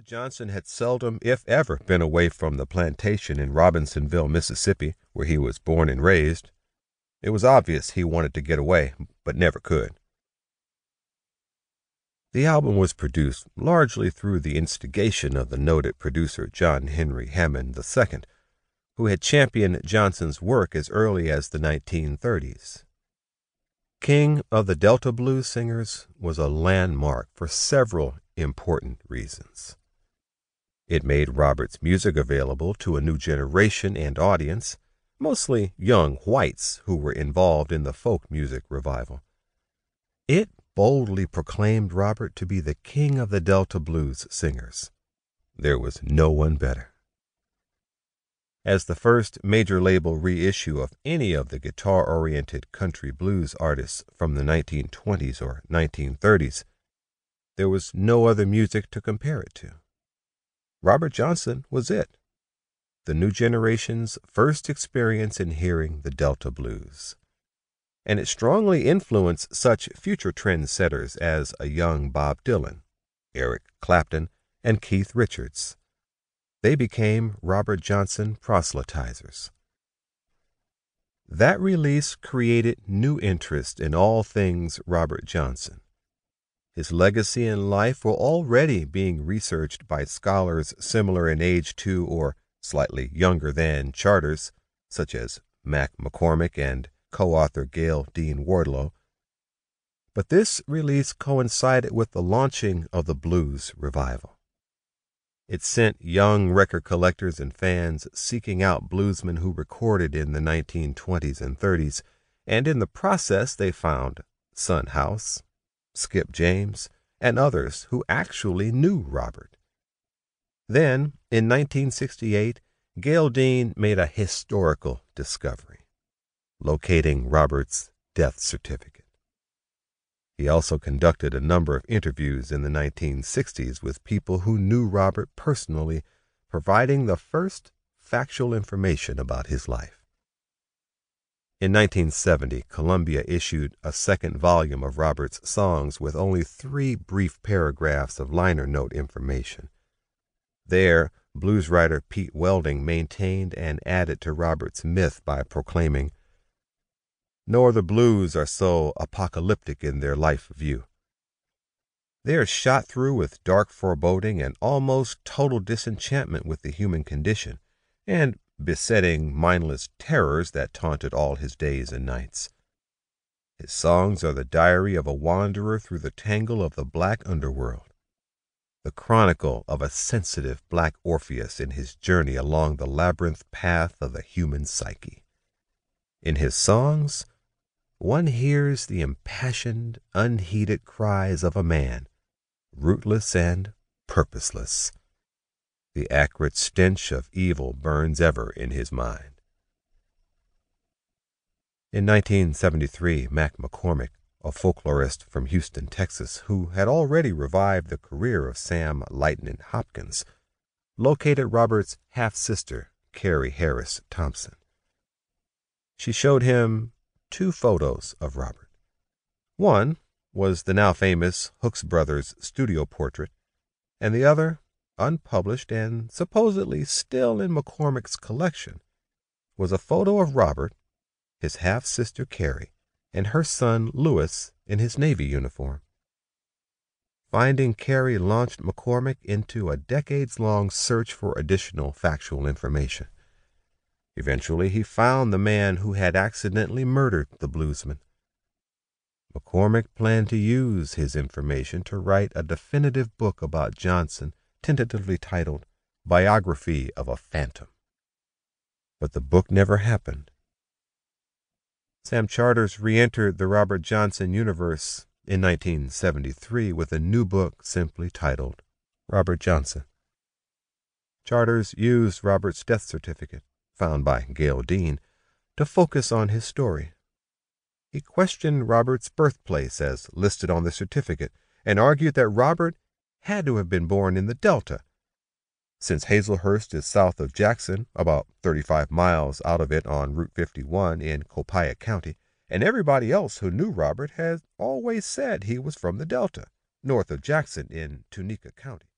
Robert Johnson had seldom, if ever, been away from the plantation in Robinsonville, Mississippi, where he was born and raised. It was obvious he wanted to get away, but never could. The album was produced largely through the instigation of the noted producer John Henry Hammond II, who had championed Johnson's work as early as the 1930s. King of the Delta Blues Singers was a landmark for several important reasons. It made Robert's music available to a new generation and audience, mostly young whites who were involved in the folk music revival. It boldly proclaimed Robert to be the king of the Delta Blues Singers. There was no one better. As the first major label reissue of any of the guitar-oriented country blues artists from the 1920s or 1930s, there was no other music to compare it to. Robert Johnson was it, the new generation's first experience in hearing the Delta Blues. And it strongly influenced such future trendsetters as a young Bob Dylan, Eric Clapton, and Keith Richards. They became Robert Johnson proselytizers. That release created new interest in all things Robert Johnson. His legacy and life were already being researched by scholars similar in age to or slightly younger than Charters, such as Mac McCormick and co-author Gayle Dean Wardlow. But this release coincided with the launching of the blues revival. It sent young record collectors and fans seeking out bluesmen who recorded in the 1920s and 30s, and in the process they found Son House, Skip James, and others who actually knew Robert. Then, in 1968, Gayle Dean made a historical discovery, locating Robert's death certificate. He also conducted a number of interviews in the 1960s with people who knew Robert personally, providing the first factual information about his life. In 1970, Columbia issued a second volume of Robert's songs with only 3 brief paragraphs of liner note information. There, blues writer Pete Welding maintained and added to Robert's myth by proclaiming, "Nor the blues are so apocalyptic in their life view. They are shot through with dark foreboding and almost total disenchantment with the human condition, and besetting mindless terrors that taunted all his days and nights. His songs are the diary of a wanderer through the tangle of the black underworld, the chronicle of a sensitive black Orpheus in his journey along the labyrinth path of the human psyche. In his songs, one hears the impassioned, unheeded cries of a man, rootless and purposeless. The acrid stench of evil burns ever in his mind." In 1973, Mac McCormick, a folklorist from Houston, Texas, who had already revived the career of Sam Lightnin' Hopkins, located Robert's half-sister, Carrie Harris Thompson. She showed him 2 photos of Robert. One was the now famous Hooks Brothers studio portrait, and the other, unpublished and supposedly still in McCormick's collection, was a photo of Robert, his half-sister Carrie, and her son Louis in his Navy uniform. Finding Carrie launched McCormick into a decades-long search for additional factual information. Eventually, he found the man who had accidentally murdered the bluesman. McCormick planned to use his information to write a definitive book about Johnson, tentatively titled Biography of a Phantom. But the book never happened. Sam Charters re-entered the Robert Johnson universe in 1973 with a new book simply titled Robert Johnson. Charters used Robert's death certificate, found by Gayle Dean, to focus on his story. He questioned Robert's birthplace as listed on the certificate and argued that Robert had to have been born in the Delta, since Hazelhurst is south of Jackson, about 35 miles out of it on Route 51 in Copiah County, and everybody else who knew Robert had always said he was from the Delta, north of Jackson in Tunica County.